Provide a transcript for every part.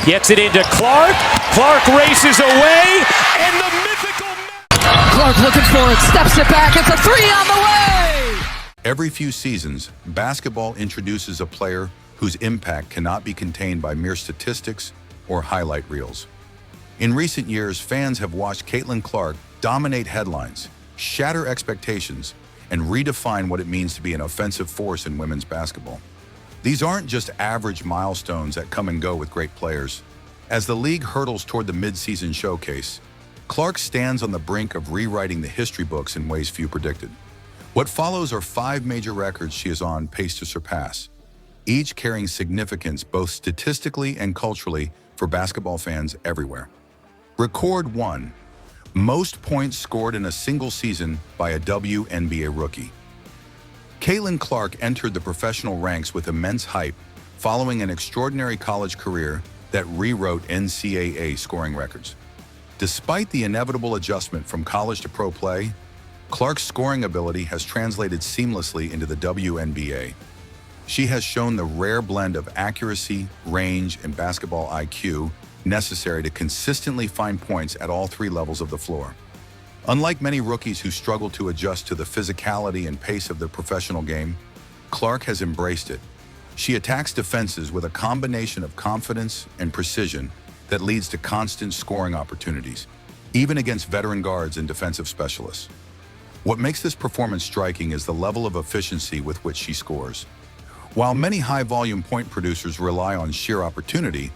Gets it into Clark. Clark races away, and the mythical... Clark looking for it, steps it back, it's a three on the way! Every few seasons, basketball introduces a player whose impact cannot be contained by mere statistics or highlight reels. In recent years, fans have watched Caitlin Clark dominate headlines, shatter expectations, and redefine what it means to be an offensive force in women's basketball. These aren't just average milestones that come and go with great players. As the league hurdles toward the mid-season showcase, Clark stands on the brink of rewriting the history books in ways few predicted. What follows are 5 major records she is on pace to surpass, each carrying significance both statistically and culturally for basketball fans everywhere. Record 1. Most points scored in a single season by a WNBA rookie. Caitlin Clark entered the professional ranks with immense hype following an extraordinary college career that rewrote NCAA scoring records. Despite the inevitable adjustment from college to pro play, Clark's scoring ability has translated seamlessly into the WNBA. She has shown the rare blend of accuracy, range, and basketball IQ necessary to consistently find points at all 3 levels of the floor. Unlike many rookies who struggle to adjust to the physicality and pace of the professional game, Clark has embraced it. She attacks defenses with a combination of confidence and precision that leads to constant scoring opportunities, even against veteran guards and defensive specialists. What makes this performance striking is the level of efficiency with which she scores. While many high-volume point producers rely on sheer opportunity,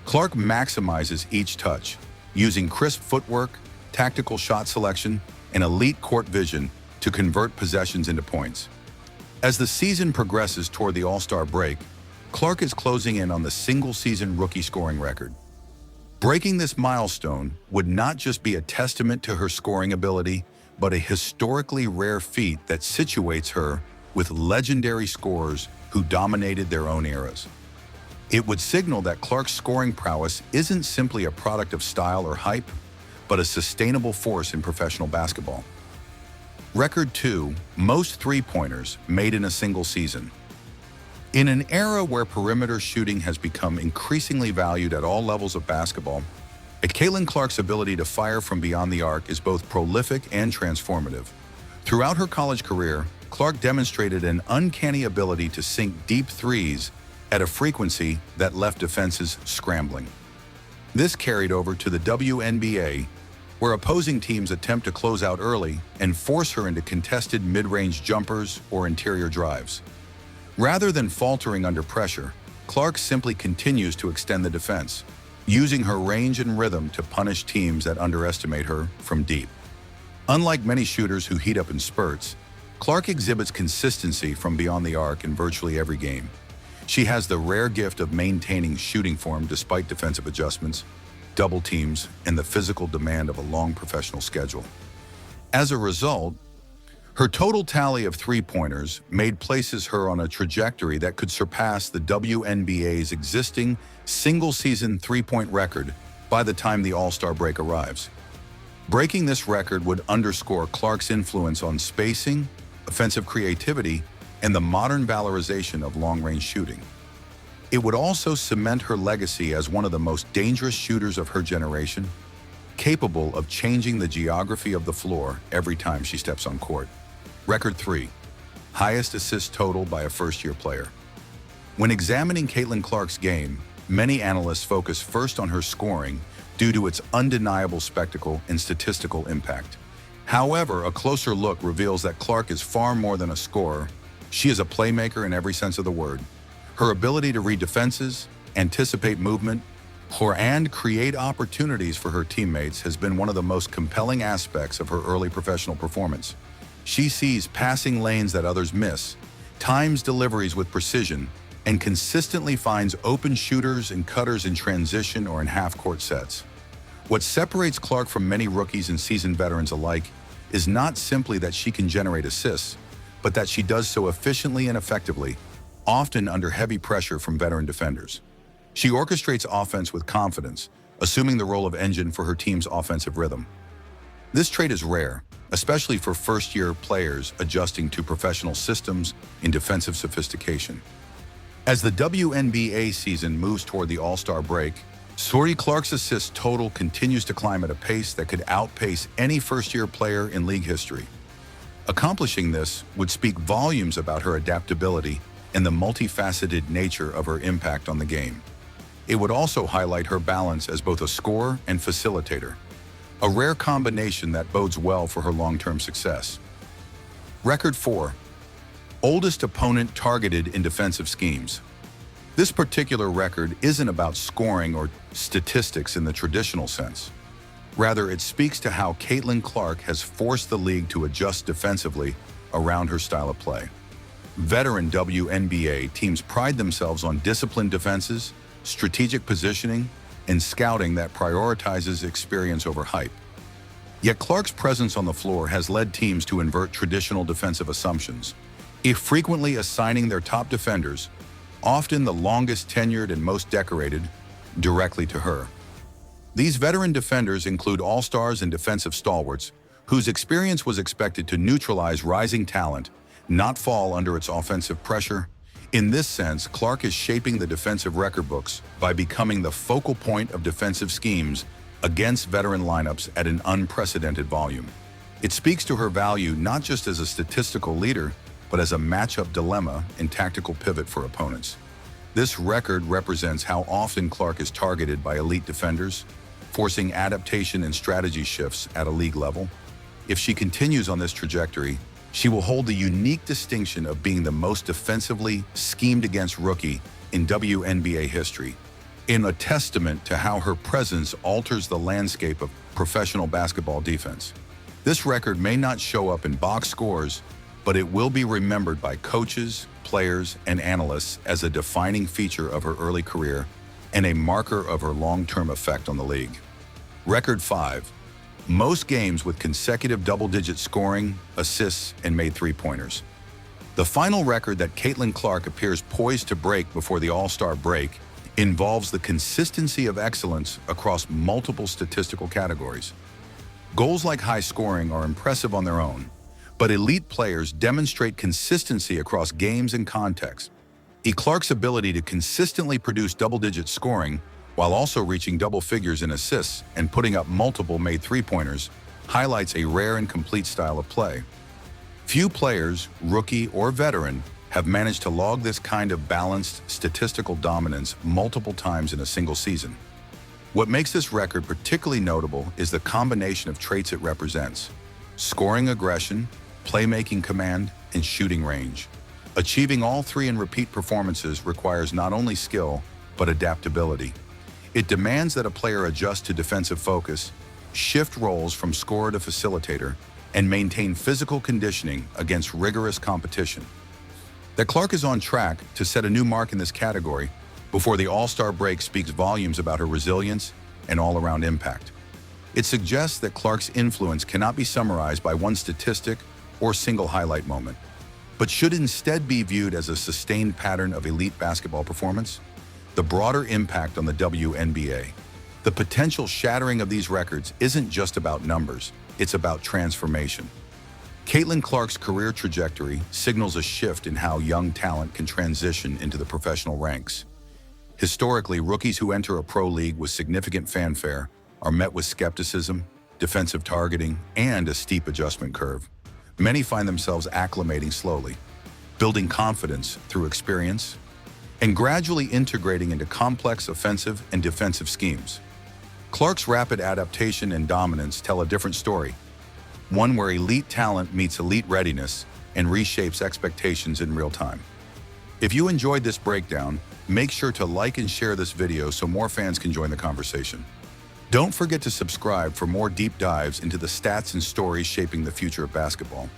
Clark maximizes each touch, using crisp footwork, tactical shot selection, and elite court vision to convert possessions into points. As the season progresses toward the All-Star break, Clark is closing in on the single-season rookie scoring record. Breaking this milestone would not just be a testament to her scoring ability, but a historically rare feat that situates her with legendary scorers who dominated their own eras. It would signal that Clark's scoring prowess isn't simply a product of style or hype, but a sustainable force in professional basketball. Record 2, most three-pointers made in a single season. In an era where perimeter shooting has become increasingly valued at all levels of basketball, Caitlin Clark's ability to fire from beyond the arc is both prolific and transformative. Throughout her college career, Clark demonstrated an uncanny ability to sink deep threes at a frequency that left defenses scrambling. This carried over to the WNBA, where opposing teams attempt to close out early and force her into contested mid-range jumpers or interior drives. Rather than faltering under pressure, Clark simply continues to extend the defense, using her range and rhythm to punish teams that underestimate her from deep. Unlike many shooters who heat up in spurts, Clark exhibits consistency from beyond the arc in virtually every game. She has the rare gift of maintaining shooting form despite defensive adjustments, double teams, and the physical demand of a long professional schedule. As a result, her total tally of three-pointers places her on a trajectory that could surpass the WNBA's existing single-season three-point record by the time the All-Star break arrives. Breaking this record would underscore Clark's influence on spacing, offensive creativity, and the modern valorization of long-range shooting. It would also cement her legacy as one of the most dangerous shooters of her generation, capable of changing the geography of the floor every time she steps on court. Record 3, highest assist total by a first-year player. When examining Caitlin Clark's game, many analysts focus first on her scoring due to its undeniable spectacle and statistical impact. However, a closer look reveals that Clark is far more than a scorer. She is a playmaker in every sense of the word. Her ability to read defenses, anticipate movement, and create opportunities for her teammates has been one of the most compelling aspects of her early professional performance. She sees passing lanes that others miss, times deliveries with precision, and consistently finds open shooters and cutters in transition or in half-court sets. What separates Clark from many rookies and seasoned veterans alike is not simply that she can generate assists, but that she does so efficiently and effectively, often under heavy pressure from veteran defenders. She orchestrates offense with confidence, assuming the role of engine for her team's offensive rhythm. This trait is rare, especially for first-year players adjusting to professional systems in defensive sophistication. As the WNBA season moves toward the All-Star break, Sori Clark's assist total continues to climb at a pace that could outpace any first-year player in league history. Accomplishing this would speak volumes about her adaptability and the multifaceted nature of her impact on the game. It would also highlight her balance as both a scorer and facilitator, a rare combination that bodes well for her long-term success. Record 4. Oldest opponent targeted in defensive schemes. This particular record isn't about scoring or statistics in the traditional sense. Rather, it speaks to how Caitlin Clark has forced the league to adjust defensively around her style of play. Veteran WNBA teams pride themselves on disciplined defenses, strategic positioning, and scouting that prioritizes experience over hype. Yet Clark's presence on the floor has led teams to invert traditional defensive assumptions, frequently assigning their top defenders, often the longest tenured and most decorated, directly to her. These veteran defenders include all-stars and defensive stalwarts, whose experience was expected to neutralize rising talent, not fall under its offensive pressure. In this sense, Clark is shaping the defensive record books by becoming the focal point of defensive schemes against veteran lineups at an unprecedented volume. It speaks to her value not just as a statistical leader, but as a matchup dilemma and tactical pivot for opponents. This record represents how often Clark is targeted by elite defenders, forcing adaptation and strategy shifts at a league level. If she continues on this trajectory, she will hold the unique distinction of being the most defensively schemed against rookie in WNBA history, in a testament to how her presence alters the landscape of professional basketball defense. This record may not show up in box scores, but it will be remembered by coaches, players, and analysts as a defining feature of her early career and a marker of her long-term effect on the league. Record 5. Most games with consecutive double-digit scoring, assists, and made three-pointers. The final record that Caitlin Clark appears poised to break before the All-Star break involves the consistency of excellence across multiple statistical categories. Goals like high scoring are impressive on their own, but elite players demonstrate consistency across games and contexts. Clark's ability to consistently produce double-digit scoring while also reaching double figures in assists and putting up multiple made three-pointers highlights a rare and complete style of play. Few players, rookie or veteran, have managed to log this kind of balanced statistical dominance multiple times in a single season. What makes this record particularly notable is the combination of traits it represents: scoring aggression, playmaking command, and shooting range. Achieving all three in repeat performances requires not only skill, but adaptability. It demands that a player adjust to defensive focus, shift roles from scorer to facilitator, and maintain physical conditioning against rigorous competition. That Clark is on track to set a new mark in this category before the All-Star break speaks volumes about her resilience and all-around impact. It suggests that Clark's influence cannot be summarized by one statistic or single highlight moment, but should instead be viewed as a sustained pattern of elite basketball performance. The broader impact on the WNBA. The potential shattering of these records isn't just about numbers, it's about transformation. Caitlin Clark's career trajectory signals a shift in how young talent can transition into the professional ranks. Historically, rookies who enter a pro league with significant fanfare are met with skepticism, defensive targeting, and a steep adjustment curve. Many find themselves acclimating slowly, building confidence through experience, and gradually integrating into complex offensive and defensive schemes. Clark's rapid adaptation and dominance tell a different story, one where elite talent meets elite readiness and reshapes expectations in real time. If you enjoyed this breakdown, make sure to like and share this video so more fans can join the conversation. Don't forget to subscribe for more deep dives into the stats and stories shaping the future of basketball.